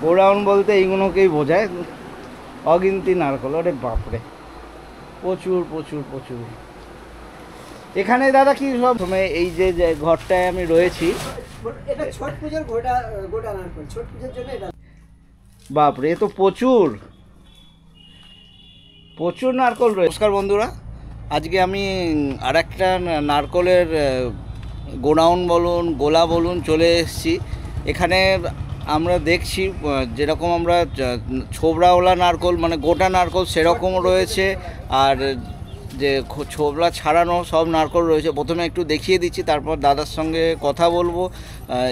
Godown বলতে এইগুলোকেই বোঝায়, অগিনতি নারকল। ওরে বাপরে, প্রচুর প্রচুর প্রচুর। এখানে দাদা কি সব এই যে ঘরটায় আমি রয়েছি, এটা ছট পূজার গোটা নারকল, ছট পূজার জন্য এটা। বাপরে, এ তো প্রচুর প্রচুর নারকল রয়েছে। নমস্কার বন্ধুরা, আজকে আমি আর একটা নারকলের গোডাউন বলুন, গোলা বলুন, চলে এসেছি। এখানে আমরা দেখছি যেরকম আমরা ছোবড়াওয়ালা নারকল মানে গোটা নারকল সেরকম রয়েছে, আর যে ছোবড়া ছাড়ানো সব নারকল রয়েছে। প্রথমে একটু দেখিয়ে দিচ্ছি, তারপর দাদার সঙ্গে কথা বলবো,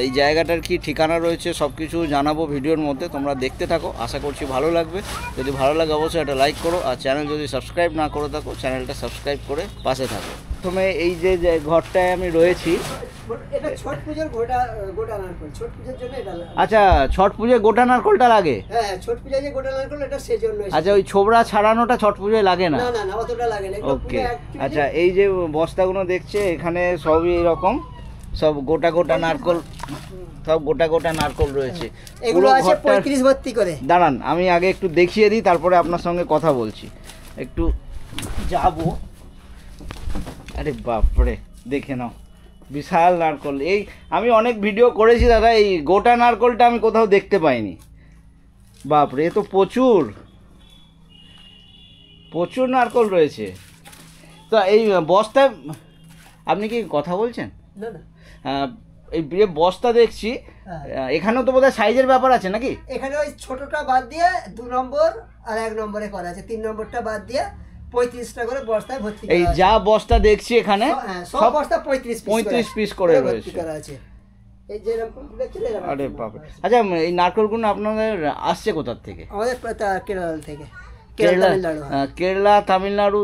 এই জায়গাটার কি ঠিকানা রয়েছে সব কিছু জানাবো ভিডিওর মধ্যে। তোমরা দেখতে থাকো, আশা করছি ভালো লাগবে। যদি ভালো লাগে অবশ্যই একটা লাইক করো, আর চ্যানেল যদি সাবস্ক্রাইব না করে থাকো চ্যানেলটা সাবস্ক্রাইব করে পাশে থাকো। প্রথমে এই যে ঘরটায় আমি রয়েছি, এটা ছট পূজার গোটা নারকল, ছট পূজার জন্য এটা। আচ্ছা, ছট পুজোয় গোটা নারকলটা লাগে? হ্যাঁ, ছট পূজায় যে গোটা নারকল এটা সেজন্য। আচ্ছা, ওই ছোবড়া ছাড়ানোটা ছট পুজোয় লাগে না? না না না, অতটা লাগে না। ওকে। আচ্ছা, এই যে বস্তাগুলো দেখছে এখানে সবই এরকম, সব গোটা গোটা নারকল, সব গোটা গোটা নারকল রয়েছে। এগুলো আছে 35 ভর্তি করে। দাঁড়ান, আমি আগে একটু দেখিয়ে দিই, তারপরে আপনার সঙ্গে কথা বলছি। একটু যাব। আরে বাপরে, দেখে নাও, বিশাল নারকল। এই আমি অনেক ভিডিও করেছি দাদা, এই গোটা নারকলটা আমি কোথাও দেখতে পাইনি। বাপরে, এ তো প্রচুর প্রচুর নারকল রয়েছে। তো এই বস্তায় আপনি কি কথা বলছেন? না না, এই বস্তা দেখছি, এখানেও তো বোধহয় সাইজের ব্যাপার আছে নাকি? এখানে ওই ছোটটা বাদ দিয়ে 2 নম্বর আর 1 নম্বরে করা আছে, 3 নম্বরটা বাদ দিয়ে 35টা করে বস্তায় ভর্তি করা আছে। এই যা বস্তা দেখছি এখানে সব বস্তা 35 পিস করে রয়েছে। এই যে এরকম দেখছেন এরকম। আরে বাবা। আচ্ছা, এই নারকলগুলো আপনাদের আসছে কোথা থেকে? আমাদের কেরল থেকে, কেরালা, তামিলনাড়ু,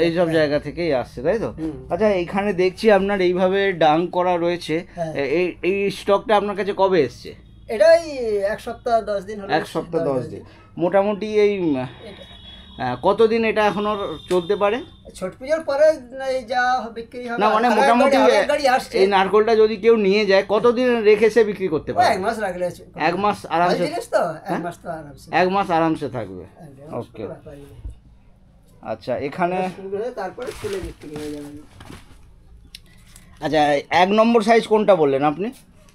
এইসব জায়গা থেকেই আসছে, তাই তো? আচ্ছা, এখানে দেখছি আপনার এইভাবে ডাং করা রয়েছে। এই স্টকটা আপনার কাছে কবে এসছে? এটা এই 1 সপ্তাহ 10 দিন হলো। 1 সপ্তাহ 10 দিন মোটামুটি। এই কতদিন এটা এখনো চলতে পারে? ছট পূজার পরে যা বিক্রি হবে না, মানে মোটামুটি এই নারকলটা যদি কেউ নিয়ে যায় কতদিন রেখে সে বিক্রি করতে পারে? 1 মাস রাখলে। 1 মাস আরামসে? তো 1 মাস তো আরামসে, 1 মাস আরামসে থাকবে। ওকে। আচ্ছা, এখানে তারপরে ফুলে বিক্রি হয়ে যাবে। আচ্ছা, 1 নম্বর সাইজ কোনটা বললেন আপনি?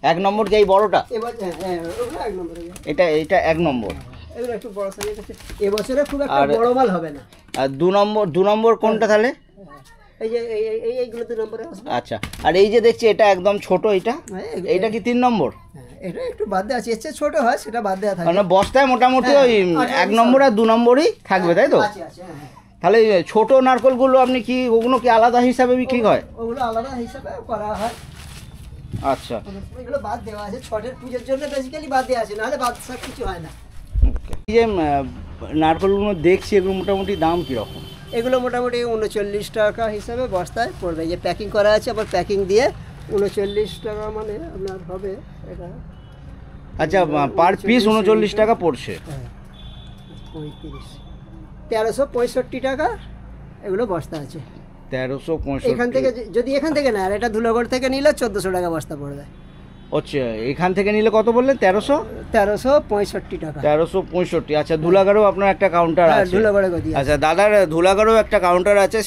1 নম্বর যে এই বড়টা? এবার হ্যাঁ, ওটা 1 নম্বরে। এটা 1 নম্বর। এগুলো একটু বড় সাইজের আছে, এবছরে খুব একটা বড় মাল হবে না। আর 2 নম্বর কোনটা তাহলে? এই যে এইগুলো 2 নম্বরে আছে। আচ্ছা, আর এই যে দেখছি এটা একদম ছোট, এইটা কি 3 নম্বর? এটা একটু বাদ দেওয়া আছে, এর চেয়ে ছোট হয় সেটা বাদ দেওয়া থাকে। মানে বস্তায় মোটামুটি ওই 1 নম্বর আর 2 নম্বরই থাকবে, তাই তো? তাহলে ছোট নারকলগুলো আপনি কি ওগুলো কি আলাদা হিসাবে বিক্রি হয়? ওগুলো আলাদা হিসাবে করা হয়। আচ্ছা, এগুলো বাদ দেওয়া আছে, ছটের পূজার জন্য বেসিক্যালি বাদ দেওয়া আছে, নাহলে বাদ সব কিছু হয় না। এই যে নারকলগুলো দেখছি, এগুলো মোটামুটি দাম কীরকম? এগুলো মোটামুটি 39 টাকা হিসাবে বস্তায় পড়বে। এই যে প্যাকিং করা আছে, আবার প্যাকিং দিয়ে 39 টাকা মানে আপনার হবে এটা। আচ্ছা, পার পিস 39 টাকা পড়ছে। হ্যাঁ, 1365 টাকা এগুলো বস্তা আছে। 1365। এখান থেকে যদি এখান থেকে না, আর এটা ধুলাগড় থেকে নিলে 1400 টাকা বস্তা পড়বে। আচ্ছা, এখান থেকে নিলে কত বললেন? 1365 টাকা। 1365। আচ্ছা, ধুলাগড়েও আপনার একটা কাউন্টার আছে? ধুলাগড়ে। আচ্ছা দাদার ধুলাগড়েও একটা কাউন্টার আছে,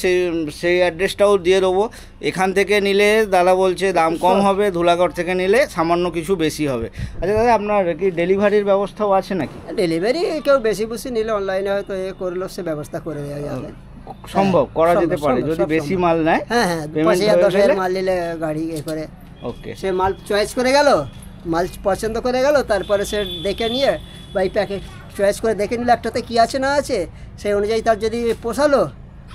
সেই অ্যাড্রেসটাও দিয়ে দেবো। এখান থেকে নিলে দাদা বলছে দাম কম হবে, ধুলাগড় থেকে নিলে সামান্য কিছু বেশি হবে। আচ্ছা দাদা, আপনার কি ডেলিভারির ব্যবস্থাও আছে নাকি? ডেলিভারি কেউ বেশি নিলে অনলাইনে হয়তো করলো, সে ব্যবস্থা করে দেওয়া যাবে। সম্ভব করা যেতে পারে যদি বেশি মাল নেয়। হ্যাঁ হ্যাঁ, 5,000-10,000 মাল নিলে গাড়ি করে। ওকে। সে মাল চয়েস করে গেল, মাল পছন্দ করে গেল, তারপরে সে দেখে নিয়ে বা এই প্যাকেট চয়েস করে দেখে নিলে একটাতে কী আছে না আছে, সেই অনুযায়ী তার যদি পোষালো,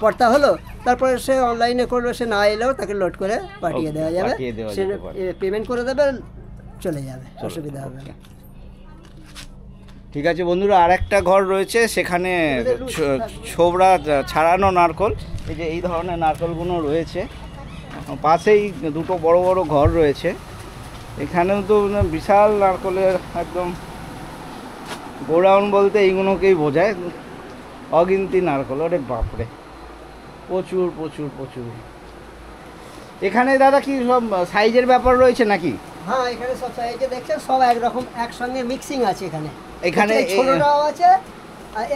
পড়তা হলো, তারপরে সে অনলাইনে করলো, সে না এলেও তাকে লোড করে পাঠিয়ে দেওয়া যাবে। সে পেমেন্ট করে দেবে, চলে যাবে, অসুবিধা হবে না। ঠিক আছে বন্ধুরা, আর একটা ঘর রয়েছে, সেখানে ছোবড়া ছাড়ানো নারকল, এই যে এই ধরনের নারকলগুলো রয়েছে। পাশেই 2টো বড় বড় ঘর রয়েছে। এখানেও তো বিশাল নারকলের একদম গোডাউন বলতে এইগুলোকেই বোঝায়, অগিনতি নারকল। ওরে বাপরে, প্রচুর প্রচুর প্রচুর। এখানে দাদা কি সব সাইজের ব্যাপার রয়েছে নাকি? হ্যাঁ, এখানে সব সাইজে দেখছেন, সব একরকম একসঙ্গে মিক্সিং আছে এখানে। এখানে ছোটটাও আছে।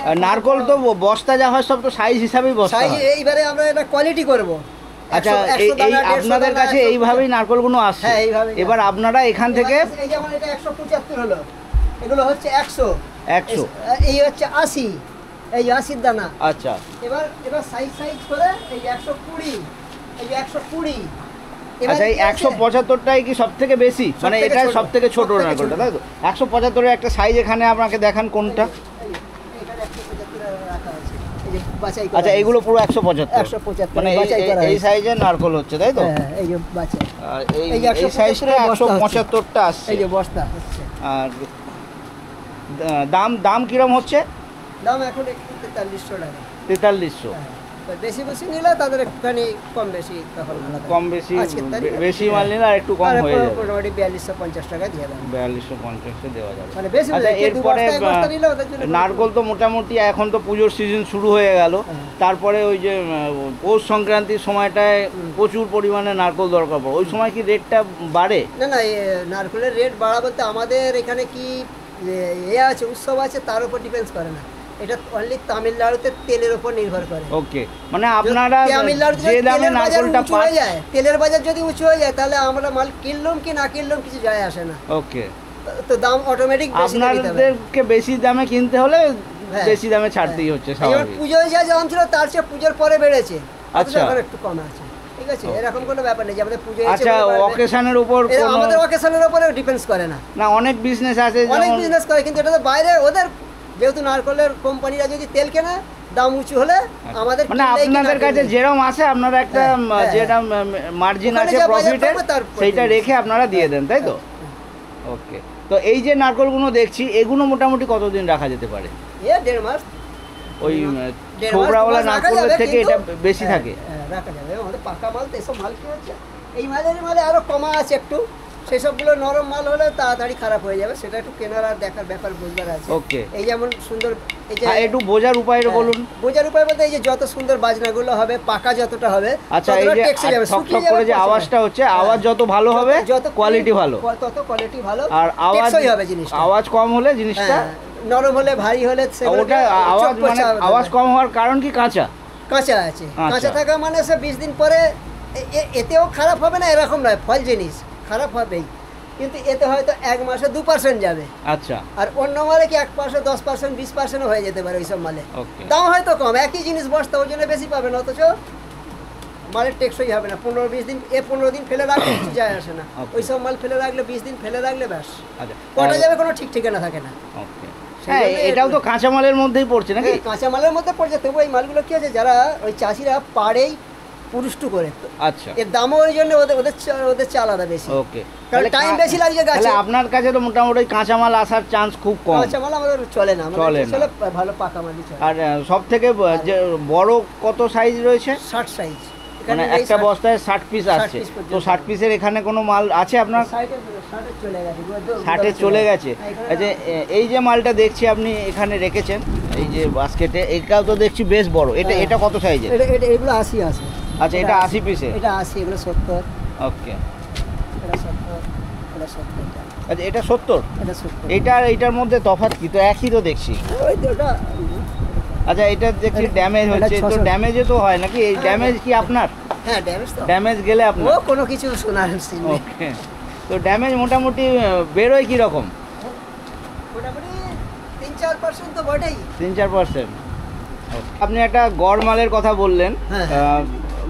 আর নারকল তো বস্তা যা হয় সব তো সাইজ হিসাবেই বস্তা সাইজ হয়। এইবারে আমরা এটা কোয়ালিটি করব। আচ্ছা, 100 এই দানা, 150 আপনাদের দানা, কাছে 150 এইভাবেই নারকলগুলো আসছে। হ্যাঁ, এইভাবে। এবার আপনারা এখান থেকে এই যেমন এটা 175 হলো, এগুলো হচ্ছে 100, 100 এই হচ্ছে 80, এই 80 দানা। আচ্ছা, এবার সাইজ করে এই 120, এই 120। আচ্ছা, এই 175টাই কি সব থেকে বেশি, মানে সবথেকে এটা ছোট। সব থেকে ছোট সবথেকে নারকলটা, ছোট। তাই তো? 175-এর একটা সাইজ এখানে আপনাকে দেখান কোনটা। এখানে 175 রাখা আছে, এই যে বাছাই করা আচ্ছা, আছে। এইগুলো পুরো 175, 175 মানে বাছাই করা এই হয়েছে। সাইজের নারকল হচ্ছে, তাই তো? হ্যাঁ, এই যে বাছাই। আর এই এই 175 সাইজটা বস্তা হচ্ছে। 175টা আসছে। এই যে বস্তা হচ্ছে। আর দাম কিরম হচ্ছে? দাম এখন একটু 4300 টাকা। 4300। হ্যাঁ, তো বেশি নিলে তাদের একটুখানি কম বেশি তখন আলাদা। কম বেশি, আজকের তারিখে। বেশি মাল নিলে আর একটু কম আর হয়ে যাবে। মোটামুটি 4250 টাকা দিয়ে দেন। 4250 দেওয়া যাবে। মানে বেশি আচ্ছা, হলে কিন্তু এরপরে বস্তা এক বস্তা নিলে ওদের জন্য নারকল তো মোটামুটি এখন তো পুজোর সিজন শুরু হয়ে গেল। হ্যাঁ। তারপরে ওই যে পৌষ সংক্রান্তির সময়টায় প্রচুর পরিমাণে নারকল দরকার পড়ে, ওই সময় কি রেটটা বাড়ে? না, নারকেলের রেট বাড়া বলতে আমাদের এখানে কি আছে, উৎসব আছে, তার উপর ডিপেন্ডস করে না। এটা অনলি তামিলনাড়ুতে তেলের উপর নির্ভর করে। ওকে, মানে আপনারা তামিলনাড়ুতে যে দামে তেলের বাজার নারকলটা উঁচু হয়ে যায়, তেলের বাজার যদি উঁচু হয়ে যায় তাহলে আমরা মাল কিনলাম কি না কিনলাম কিছু যায় আসে না, ওকে, তো দাম অটোমেটিক বেশি দিতে হবে। আপনাদেরকে বেশি দামে কিনতে হলে হ্যাঁ, বেশি দামে ছাড়তেই হচ্ছে এবার স্বাভাবিক। পুজোয় যা দাম ছিল তার চেয়ে পুজোর পরে বেড়েছে, আচ্ছা। এখন একটু কম আছে, ঠিক আছে? এরকম কোনো ব্যাপার নেই যে আমাদের পুজোয় আচ্ছা, অকেশনের উপর আমাদের অকেশনের উপরে ডিপেন্ডস করে না। না, অনেক বিজনেস আছে অনেক যেমন বিজনেস করে, কিন্তু এটা তো বাইরে ওদের, যেহেতু নারকলের কোম্পানিরা যদি তেল কেনে দাম উঁচু হলে আমাদের মানে কিনলেই কি না আপনাদের কাছে কিনলেই। যেরকম আছে আপনারা একটা হ্যাঁ, যেটা মার্জিন ওখানে আছে যা বাজার প্রফিটের, পাবে তার সেইটা প্রতি। রেখে আপনারা দিয়ে দেন, তাই তো? ওকে, তো এই যে নারকলগুলো দেখছি এগুলো মোটামুটি কতদিন রাখা যেতে পারে? 1.5 মাস। ওই 1.5 মাস, ছোবড়াওয়ালা 2 মাস রাখা নারকলের যাবে, থেকে কিন্তু- এটা বেশি হ্যাঁ, থাকে? হ্যাঁ, রাখা যাবে। আমাদের পাকা মাল তো এসব মাল কি হচ্ছে, এই মালে আরো কমা আছে একটু, সেই সবগুলো নরম মাল হলে তাড়াতাড়ি খারাপ হয়ে যাবে, সেটা একটু কেনার আর দেখার ব্যাপার বুঝবার আছে। ওকে, এই যেমন সুন্দর, এই যে একটু বোঝার উপায়টা হ্যাঁ, বলুন। বোঝার উপায় বলতে এই যে যত সুন্দর বাজনাগুলো হবে, পাকা যতটা হবে, আচ্ছা, এই ততটা যে টেকসই যাবে, ঠক শুকিয়ে ঠক করে যাবে, যে পচে আওয়াজটা যাবে। হচ্ছে, আওয়াজ যত ভালো হবে যত কোয়ালিটি ভালো, তত কোয়ালিটি ভালো, আর আওয়াজ টেকসই হবে জিনিসটা। আওয়াজ কম হলে জিনিসটা, হ্যাঁ, নরম হলে, ভারী হলে ওটা আওয়াজ মানে আওয়াজ কম হওয়ার কারণ কি কাঁচা? কাঁচা আছে, আচ্ছা। কাঁচা থাকা মানে সে 20 দিন পরে এতেও খারাপ হবে না, এরকম নয়, ফল জিনিস খারাপ হবেই, কিন্তু এতে হয়তো 1 মাসে 2% যাবে, আচ্ছা, আর অন্য মালে কি 1%, 10%, 20% হয়ে যেতে পারে ওইসব মালে। ওকে, দাম হয়তো কম, একই জিনিস বস্তা ওজনে বেশি পাবেন, অথচ মালের টেকসই হবে না। 15-20 দিন, 15 দিন ফেলে রাখলে কিছু যায় আসে না, Okay. ওইসব মাল ফেলে রাখলে 20 দিন ফেলে রাখলে ব্যাস আচ্ছা, কটা যাবে, কোনো ঠিক ঠিকানা থাকে না। ওকে, সেই হ্যাঁ, জন্যই এটাও তো কাঁচামালের মধ্যেই পড়ছে নাকি? কাঁচা মালের মধ্যে পড়ছে, তবু এই মালগুলো কি আছে, যারা ওই চাষিরা পাড়েই পুরুষ্টু করে, আচ্ছা, এর দামও ওই জন্য ওদের চাল আলাদা বেশি, ওকে, কারণ টাইম বেশি লাগছে গাছে। তাহলে আপনার কাছে তো মোটামুটি কাঁচামাল আসার চান্স খুব কম। কাঁচা মাল আমাদের চলে না, চলে আমাদের না। চলে ভালো পাকা মালই চলে। আর সব থেকে যে বড় কত সাইজ রয়েছে? 60 সাইজ, মানে একটা বস্তায় 60 পিস আসছে, 60 পিস তো 60 পিসের এখানে কোনো মাল আছে আপনার? 60 চলে গেছে, 60-এ চলে গেছে। আচ্ছা, এই যে মালটা দেখছি আপনি এখানে রেখেছেন এই যে বাস্কেটে, এটাও তো দেখছি বেশ বড়, এটা হ্যাঁ। এটা কত সাইজের? এগুলো 80 আছে। আচ্ছা, এটা 80 পিসের, এটা 80, এগুলো 70, ওকে, এটা 70, এটা 70, আচ্ছা, এটা 70, এটা 70। এইটার মধ্যে তফাৎ কি? তো একই তো দেখছি। ওই তো ওটা, আচ্ছা, এটা দেখছি ড্যামেজ এটা হচ্ছে, তো 600 ড্যামেজে তো হয় নাকি? এই ড্যামেজ কি আপনার? হ্যাঁ, ড্যামেজ তো ড্যামেজ গেলে ও আপনার? কোনো কিছু শোনার সিন নেই। ওকে, তো ড্যামেজ মোটামুটি বেরোয় কি রকম? মোটামুটি 3-4% তো বটেই। 3-4%। আপনি একটা গড় মালের কথা বললেন, হ্যাঁ,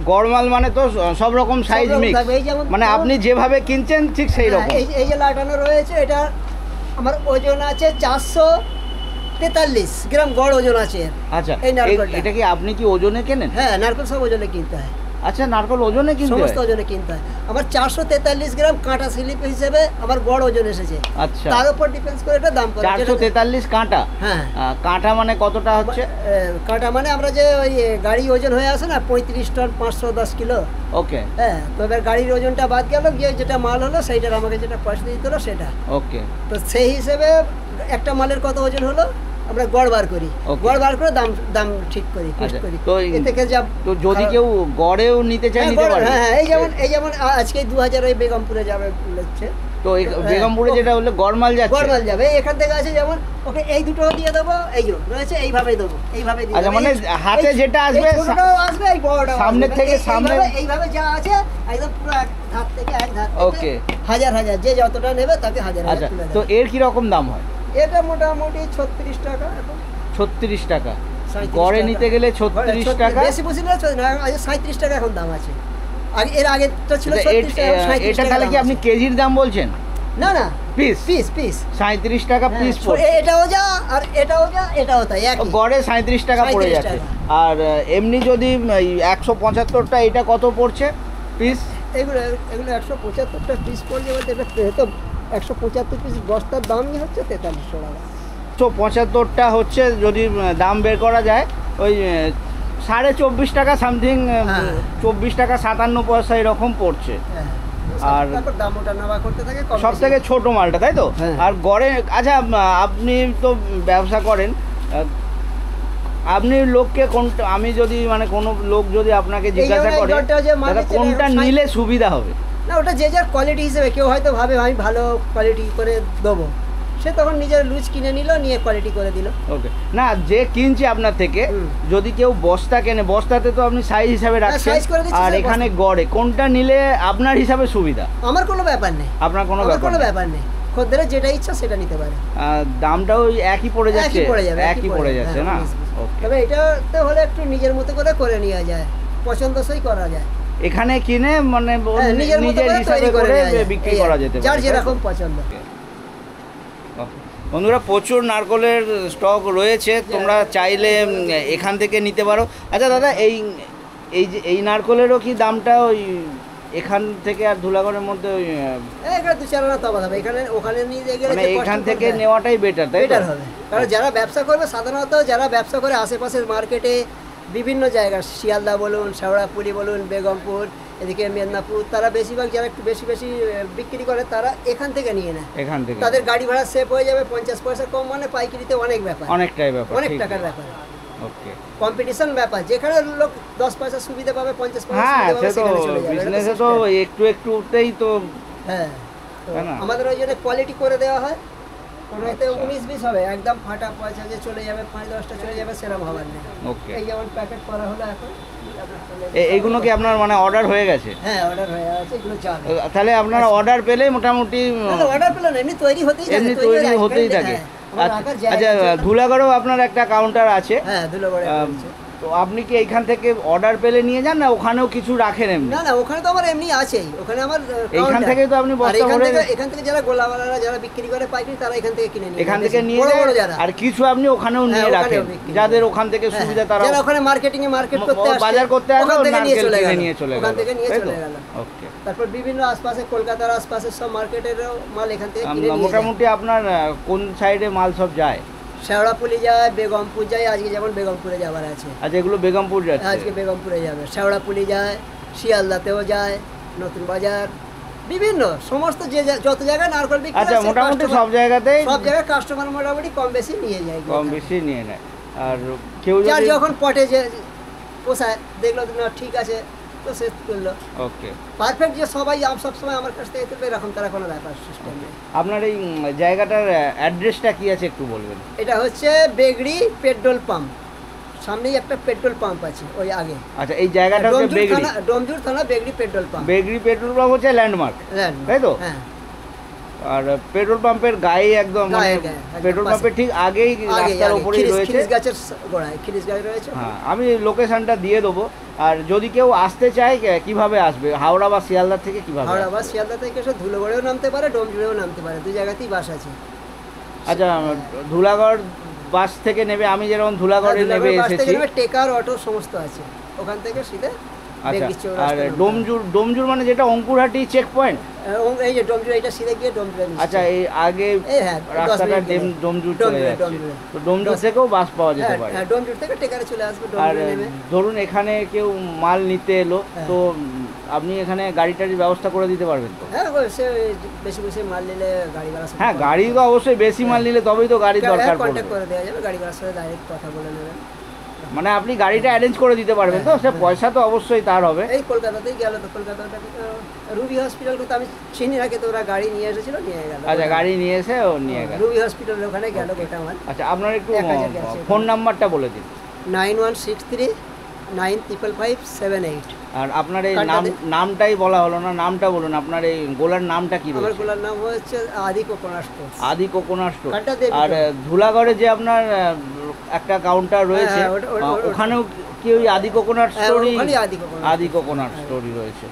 গড় মাল মানে তো সব রকম সাইজ রকম মিক্স, থাকবে, এই যেমন মানে আপনি যেভাবে কিনছেন ঠিক সেই হ্যাঁ, রকম। এই যে লাটানো রয়েছে, এটা আমার ওজন আছে 443 গ্রাম গড় ওজন আছে এর। আচ্ছা, এই নারকেলটা। এটা কি আপনি কি ওজনে কেনেন? হ্যাঁ, নারকেল সব ওজনে কিনতে হয়, আচ্ছা, নারকেল ওজনে কিনতে সমস্ত হয়? ওজনে কিনতে হয়। আমার 443 গ্রাম কাঁটা স্লিপ হিসেবে আমার গড় ওজন এসেছে, আচ্ছা, তার উপর ডিপেন্ডস করে এটা দাম করে। 443 কাঁটা। হ্যাঁ, কাঁটা মানে কতটা হচ্ছে? কাঁটা মানে আমরা যে ওই গাড়ি ওজন হয়ে আসে না 35 টন 510 কিলো, ওকে, হ্যাঁ, তো এবার গাড়ির ওজনটা বাদ গেল, গিয়ে যেটা মাল হলো সেইটার আমাকে যেটা পয়সা দিতে হলো সেটা, ওকে, তো সেই হিসেবে একটা মালের কত ওজন হলো আমরা গড় বার করি, Okay. গড় বার করে দাম ঠিক করি, ফিক্স আচ্ছা, করি। তো এ থেকে যা তো যদি কেউ গড়েও নিতে চায় হ্যাঁ, নিতে গড়, পারে? হ্যাঁ, এই যেমন আজকে 2000 ওই বেগমপুরে যাবে বলেছে, তো এই বেগমপুরে যেটা হলো গড়মাল যাচ্ছে। গড়মাল যাবে এখান থেকে আছে, যেমন ওকে এই দুটো দিয়ে দেবো, এই যে রয়েছে এইভাবেই দেবো, এইভাবে দিয়ে আচ্ছা দেবো। মানে হাতে যেটা আসবে ছোটটাও আসবে, এই বড়টাও সামনের আসবে। থেকে এই- সামনে এইভাবে যা আছে একদম পুরো এক ধার থেকে এক ধার ওকে। থেকে হাজার হাজার যে যতটা নেবে তাকে হাজার আচ্ছা হাজার তুলে তো দেবে। এর কি রকম দাম হয়? এটা মোটামুটি 36 টাকা এখন। 36 টাকা 37 গড়ে টাকা। নিতে গেলে 36 টাকা। বেশি বুঝি না, 37 টাকা এখন দাম আছে। আগে এর আগেটা ছিল আচ্ছা, 36 টাকা, 37 এটা টাকা তাহলে দাম কি আপনি আছে। কেজির দাম বলছেন? না না, পিস পিস পিস 37 টাকা পিস পড়ছে। এটাও যা আর এটাও যা, এটাও তাই একই। গড়ে 37 টাকা পড়ে 37 যাচ্ছে। টাকা। আর এমনি যদি 175টা এটা কত পড়ছে পিস? এগুলো এগুলো 175টা পিস পড়ছে, বলতে এটা তো 175 পিস বস্তার দামই হচ্ছে 4300 টাকা। 175টা হচ্ছে যদি দাম বের করা যায় ওই 24.5 টাকা সামথিং, হ্যাঁ। 24 টাকা 57 পয়সা এরকম পড়ছে। হ্যাঁ। আর তারপর দাম ওঠা নামা করতে থাকে, কম সব বেশি। থেকে ছোট মালটা তাই তো? হ্যাঁ। আর গড়ে আচ্ছা আপনি তো ব্যবসা করেন, আপনি লোককে কোনটা, আমি যদি মানে কোনো লোক যদি আপনাকে জিজ্ঞাসা এই করে জলটা যে মাল দাদা দিচ্ছে কোনটা না, নিলে সুবিধা হবে, না ওটা যে যার কোয়ালিটি হিসেবে, কেউ হয়তো ভাবে আমি ভালো কোয়ালিটি করে দেবো, সে তখন নিজের লুজ কিনে নিল, নিয়ে কোয়ালিটি করে দিল। ওকে না যে কিনছে আপনার থেকে হুম। যদি কেউ বস্তা কেনে, বস্তাতে তো আপনি সাইজ হিসাবে রাখছেন, size করে দিচ্ছি, আর sir, এখানে গড়ে কোনটা নিলে আপনার হিসাবে সুবিধা? আমার কোনো ব্যাপার নেই, আপনার কোনো আমার ব্যাপার কোনো নেই। ব্যাপার নেই, খদ্দেরের যেটা ইচ্ছা সেটা নিতে পারে। দামটাও ওই একই পড়ে যাচ্ছে, একই পড়ে যাবে, একই পড়ে যাচ্ছে না? হ্যাঁ, ওকে। তবে এটাতে হলে একটু নিজের মতো করে নেওয়া যায়, পছন্দসই করা যায়। এখানে কিনে মানে ওর হ্যাঁ, নিজের মতো নিজের করে হিসাবে তৈরি করে করে নেওয়া যায়। বিক্রি এই করা আর কি, যেতে পারে যার তাই তো? যেরকম পছন্দ। বন্ধুরা প্রচুর নারকলের স্টক রয়েছে, তোমরা চাইলে এখান থেকে নিতে পারো। আচ্ছা দাদা এই যে এই নারকলেরও কি দামটা ওই এখান থেকে আর ধুলাগড়ের মধ্যে ওই এখানে 2-4 আনা তফাৎ হবে, এখানে ওখানে নিয়ে গেলে মানে যে কষ্ট এখান থেকে করবে, নেওয়াটাই বেটার তাই তো? বেটার হবে। কারণ যারা ব্যবসা করবে, সাধারণত যারা ব্যবসা করে আশেপাশের মার্কেটে বিভিন্ন জায়গা, শিয়ালদা বলুন, শেওড়াপুলি বলুন, বেগমপুর, এদিকে মেদিনীপুর, তারা বেশিরভাগ যারা একটু বেশি বেশি বিক্রি করে তারা এখান থেকে নিয়ে নেয়। এখান থেকে তাদের গাড়ি ভাড়া সেভ হয়ে যাবে, 50 পয়সা কম, মানে পাইকারিতে অনেক ব্যাপার, অনেকটাই ব্যাপার, অনেক ঠিক টাকার আছে। ব্যাপার। ওকে। কম্পিটিশন ব্যাপার, যেখানে লোক 10 পয়সা সুবিধা পাবে, 50 পয়সা হ্যাঁ সুবিধা সে পাবে, তো সেখানে চলে যাবে। এটা বিজনেসে তো system। একটু একটুতেই তো হ্যাঁ, তো তাই না? আমাদের ওই জন্য কোয়ালিটি করে দেওয়া হয়। কোনোতে আচ্ছা। 19-20 হবে, একদম ফাটা পয়সা যে চলে যাবে, 5-10টা চলে যাবে, সেরকম হবার নেই। ওকে। এই যেমন প্যাকেট করা হলো এখন, এইগুলো কি আপনার মানে অর্ডার হয়ে গেছে? হ্যাঁ অর্ডার হয়ে আছে, এগুলো যাবে। তাহলে আপনারা অর্ডার পেলে মোটামুটি অর্ডার পেলো না, এমনি তৈরি হতেই থাকে, এমনি তৈরি তৈরি হয়ে হতেই রাখা, থাকে। হ্যাঁ, আমার রাখার জায়গা আচ্ছা আছে। ধুলাগড়েও আপনার একটা কাউন্টার আছে, হ্যাঁ ধুলোগড়ে আছে। তো আপনি কি এইখান থেকে অর্ডার পেলে নিয়ে যান না ওখানেও কিছু রাখেন এমনি? না না, ওখানে তো আমার এমনি আছেই, ওখানে আমার এইখান counter। থেকেই তো আপনি আর বস্তা এখান ভরে থেকে- এখান থেকে যারা গোলাওয়ালারা যারা বিক্রি করে পাইকারি, তারা এখান থেকে কিনে নিয়ে এখান যায়, থেকে বেশি নিয়ে বড় বড় যায়, যারা। আর কিছু আপনি ওখানেও হ্যাঁ, নিয়ে ওখানেও রাখেন, বিক্রি যাদের করে। ওখান থেকে হ্যাঁ, সুবিধা তারা যারা ওখানে মার্কেটিং এ মার্কেট করতে আসে, বাজার করতে আসে, ওখান থেকে নিয়ে নারকেল চলে কিনে গেল, নিয়ে চলে গেল, ওখান থেকে নিয়ে তাই তো? চলে গেল। ওকে। তারপর বিভিন্ন আশপাশে, কলকাতার আশপাশের সব মার্কেটেরও মাল এখান থেকে কিনে নিয়ে যায়। মোটামুটি আপনার কোন সাইডে মাল সব যায়? শেওড়াপুলি যায়, বেগমপুর যায়, আজকে যেমন বেগমপুরে যাবার আছে, আচ্ছা এগুলো বেগমপুর যাচ্ছে? আজকে বেগমপুরে যাবে। শেওড়াপুলি যায়, শিয়ালদাতেও যায়, নতুন বাজার, বিভিন্ন সমস্ত যত জায়গায় নারকেল বিক্রি হয়, আচ্ছা সে মোটামুটি customer- সব জায়গাতেই সব জায়গায় কাস্টমার মোটামুটি কম বেশি নিয়ে যায়। কম বেশি নিয়ে নেয়। আর কেউ যার যদি যখন পটে যে পোষায়, দেখলো না ঠিক আছে, তো সে তুললো। ওকে। পারফেক্ট যে সবাই সব সময় আমার কাছ থেকে তুলবে এরকম তারা কোনো ব্যাপার সিস্টেম নেই। আপনার এই জায়গাটার অ্যাড্রেসটা কি আছে একটু বলবেন? এটা হচ্ছে বেগড়ি পেট্রোল পাম্প, সামনেই একটা পেট্রোল পাম্প আছে ওই আগে। আচ্ছা এই জায়গাটা হচ্ছে বেগড়ি, ডোমজুর থানা বেগড়ি পেট্রোল পাম্প। বেগড়ি পেট্রোল পাম্প হচ্ছে ল্যান্ডমার্ক, তাই তো? হ্যাঁ, আর পেট্রোল পাম্পের গায়ে একদম মানে গায়ে, গায়ে, একদম পেট্রোল পাশে। পাম্পের ঠিক আগেই রাস্তার উপরেই রয়েছে। খিরিস গাছের গোড়ায়, খিরিস গাছ রয়েছে। হ্যাঁ আমি লোকেশনটা দিয়ে দেবো। আর যদি কেউ আসতে চায় কিভাবে আসবে, হাওড়া বা শিয়ালদা থেকে কিভাবে হাওড়া আসবে? বা শিয়ালদা থেকে এসে ধুলোগড়েও নামতে পারে, ডোমজুড়েও নামতে পারে, দুই জায়গাতেই বাস আছে। আচ্ছা ধুলাগড় বাস থেকে নেবে, আমি যেরকম ধুলাগড়ে নেবে ধুলাগড় বাস থেকে এসেছি। নেবে, টেকার অটো সমস্ত আছে, ওখান থেকে সিধে আচ্ছা বেগড়ি আর চৌরাস্তায় নামতে হবে। ডোমজুর মানে যেটা অঙ্কুরহাটি চেক পয়েন্ট? এই যে ডোমজুড়, এটা সিধে গিয়ে ডোমজুড়ে নিচে। আচ্ছা এই আগে এই হ্যাঁ, 10 রাস্তাটা মিনিট গেলে। ডোমজুর চলে ডোমজুড়ে, যাচ্ছে, ডোমজুড়ে। তো ডোমজুর থেকেও বাস পাওয়া যেতে হ্যাঁ, পারে। হ্যাঁ, ডোমজুড় থেকে টেকারে চলে আসবে, আর ডোমজুড়ে নেমে। ধরুন এখানে কেউ মাল নিতে এলো, হ্যাঁ। তো আপনি এখানে গাড়ি টাড়ির ব্যবস্থা করে দিতে পারবেন তো? হ্যাঁ, সে বেশি বেশি মাল নিলে গাড়ি ভাড়া সাথে হ্যাঁ গাড়ি তো অবশ্যই বেশি মাল নিলে তবেই তো গাড়ির দরকার কন্ট্যাক্ট পড়বে। করে দেওয়া যাবে, গাড়ি ভাড়ার সাথে ডাইরেক্ট কথা বলে নেবেন। মানে আপনি গাড়িটা অ্যারেঞ্জ করে দিতে পারবেন তো? সে পয়সা তো অবশ্যই তার হবে। এই কলকাতাতেই গেল, তো কলকাতাটাকে তো রুবি হসপিটাল তো আমি চিনি না, কিন্তু ওরা গাড়ি নিয়ে এসেছিল, নিয়ে গেল। আচ্ছা, গাড়ি নিয়ে এসে ও নিয়ে গেল। রুবি হসপিটালের ওখানে গেল গোটা মাল। আচ্ছা, আপনার একটু 1000 গেছে। ফোন নাম্বারটা বলে দিন। 9163955578। আর আপনার এই কার্ডটা দে। নামটাই বলা হলো না, নামটা বলুন। আপনার এই গোলার নামটা কি আমার রয়েছে? গোলার নাম হচ্ছে আদি কোকোনাট স্টোর। আদি কোকোনাট স্টোর। কার্ডটা দে। আর ধুলাগড়ে যে আপনার একটা কাউন্টার রয়েছে, হ্যাঁ, ওটা- ওখানেও কি ওই আদি কোকোনাট হ্যাঁ, স্টোরই? ওখানেই আদি কোকোনাট। আদি কোকোনাট স্টোরই রয়েছে।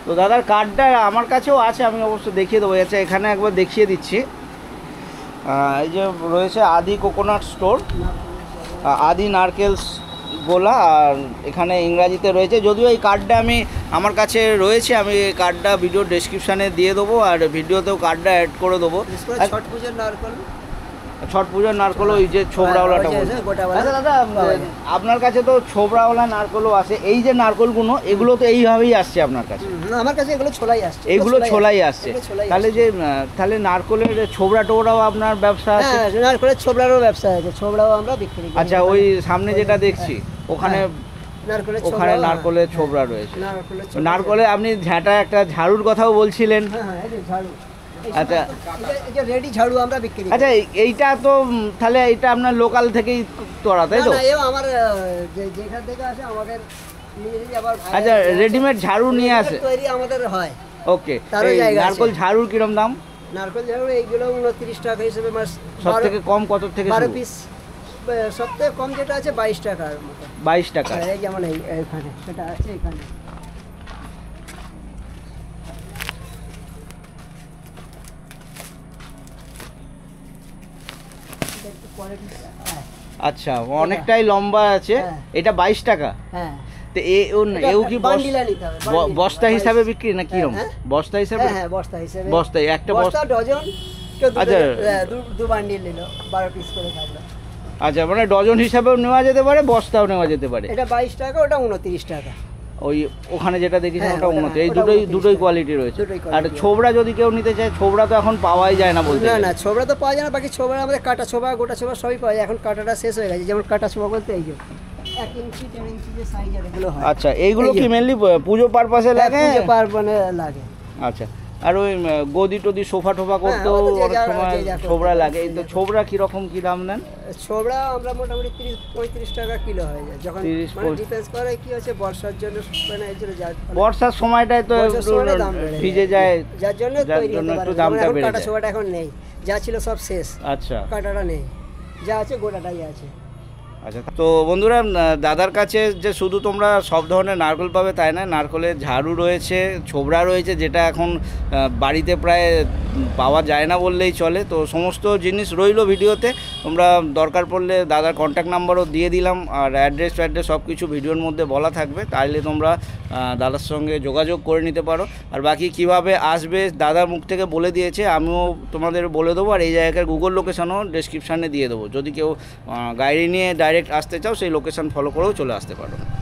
তো দাদার কার্ডটা আমার কাছেও আছে, আমি অবশ্য দেখিয়ে দেবো। আচ্ছা, এখানে একবার দেখিয়ে দিচ্ছি। এই যে রয়েছে আদি কোকোনাট স্টোর, আদি নারকেলস গোলা, আর এখানে ইংরাজিতে রয়েছে। যদিও এই কার্ডটা আমার কাছে রয়েছে, আমি এই কার্ডটা ভিডিও ডেসক্রিপশানে দিয়ে দেবো, আর ভিডিওতেও কার্ডটা অ্যাড করে দেবো। বিশেষ করে ছট পুজোর নারকল। ছট পুজোর নারকল, ওই যে ছোবড়াওয়ালাটা ওই যে বলছে। গোটাওয়ালা। আচ্ছা দাদা, পাওয়া যায়। আপনার কাছে তো ছোবড়াওয়ালা নারকলও আছে। এই যে নারকলগুলো, এগুলো তো এইভাবেই আসছে আপনার কাছে? আমার কাছে এগুলো ছোলাই আসছে। এইগুলো ছোলাই আসছে। এগুলো ছোলাই তাহলে আসছে। যে তাহলে নারকলের ছোবড়া টোবড়াও আপনার ব্যবসা আছে? হ্যাঁ, নারকলের ছোবড়ারও ব্যবসা আছে, ছোবড়াও আমরা বিক্রি করি। আচ্ছা, ওই সামনে যেটা দেখছি ওখানে, নারকলের ওখানে ছোবড়াও, নারকলের ছোবড়া রয়েছে। নারকলের ছোবড়া। নারকলে আপনি ঝাঁটা একটা ঝাড়ুর কথাও বলছিলেন। হ্যাঁ, হ্যাঁ, এই যে ঝাড়ু। আচ্ছা। এই যে রেডি ঝাড়ু আমরা বিক্রি করি। আচ্ছা, এইটা তো তাহলে এইটা আপনার লোকাল থেকেই তোরা, তাই না, তো? না, এও আমার যেখান থেকে আসে আমাদের নিজেরই আবার ভাই আচ্ছা, আছে। রেডিমেড ঝাড়ু নিয়ে আসে? তৈরি আমাদের হয়। ওকে। তারও এই জায়গা আছে। নারকল ঝাড়ুর কিরম দাম? নারকেল ঝাড়ু এইগুলো 29 টাকা হিসেবে মাস। সব থেকে কম কত থেকে 12 শুরু? পিস। সবথেকে কম যেটা আছে 22 টাকার মতো। 22 টাকা। এই যেমন এইখানে সেটা আছে এখানে। এটা একটু quality, হ্যাঁ, আচ্ছা, অনেকটাই লম্বা আছে। হ্যাঁ। এটা 22 টাকা। হ্যাঁ। তো এও কি বান্ডিলে নিতে হবে, বান্ডিল। বস্তা হিসাবে বিক্রি না কিরম? হ্যাঁ। বস্তা হিসাবে? হ্যাঁ, হ্যাঁ, বস্তা হিসেবে। বস্তায় একটা বস্তা ডজন। কেউ আচ্ছা। দু বান্ডিল নিল, 12 পিস করে থাকলো। আচ্ছা, মানে ডজন হিসাবেও নেওয়া যেতে পারে, বস্তাও নেওয়া যেতে পারে। এটা 22 টাকা, ওটা 29 টাকা। ওই ওখানে যেটা দেখেছেন হ্যাঁ, ওটা ওটা- 29। এই ওটা দুটোই 29 কোয়ালিটি রয়েছে। দুটোই আর quality ছোবড়া যদি কেউ নিতে চায়, ছোবড়া তো এখন পাওয়াই যায় না বলতে না, গেলে। না, ছোবড়া তো পাওয়া যায় না। বাকি ছোবড়া আমাদের কাটা ছোবড়া, গোটা ছোবড়া সবই পাওয়া যায়। এখন কাটাটা শেষ হয়ে গেছে। যেমন কাটা ছোবড়া বলতে এই যে 1 ইঞ্চি 1.5 ইঞ্চি যে সাইজের এগুলো হয়। আচ্ছা, এইগুলো এই যে। কি মেনলি পুজো পারপাসে লাগে? পুজো পার্বণে লাগে। আচ্ছা, আর ওই গদি টদি সোফা টোফা করতেও ওটা যে অনেক যা- সময় যে যা করতে ছোবড়া পারে, লাগে। এই যে তো যা ছোবড়া কিরকম কি দাম নেন? ছোবড়া আমরা মোটামুটি 30-35 টাকা কিলো হয়ে যায়। যখন 30-35 ডিফেন্স করে কি হচ্ছে বর্ষার জন্য, মানে এই জন্য বর্ষার সময়টায় তো বর্ষার একটু সময়টা দাম বেড়ে ভিজে যায়, যার জন্য যার তৈরি জন্য হতে একটু পারে। দামটা যেমন এখন বেড়ে কাটা যায়। ছোবড়াটা এখন নেই, যা ছিল সব শেষ। আচ্ছা। কাটাটা নেই, যা আছে গোটাটাই আছে। আচ্ছা, তো বন্ধুরা, দাদার কাছে যে শুধু তোমরা সব ধরনের নারকেল পাবে তাই না, নারকেলের ঝাড়ু রয়েছে, ছোবড়া রয়েছে, যেটা এখন বাড়িতে প্রায় পাওয়া যায় না বললেই চলে। তো সমস্ত জিনিস রইলো ভিডিওতে, তোমরা দরকার পড়লে দাদার কন্ট্যাক্ট নাম্বারও দিয়ে দিলাম, আর অ্যাড্রেস সব কিছু ভিডিওর মধ্যে বলা থাকবে, তাইলে তোমরা দাদার সঙ্গে যোগাযোগ করে নিতে পারো। আর বাকি কিভাবে আসবে দাদার মুখ থেকে বলে দিয়েছে, আমিও তোমাদের বলে দেবো। আর এই জায়গার গুগল লোকেশনও ডেসক্রিপশানে দিয়ে দেবো, যদি কেউ গাড়ি নিয়ে ডাইরেক্ট আসতে চাও সেই লোকেশন ফলো করেও চলে আসতে পারো।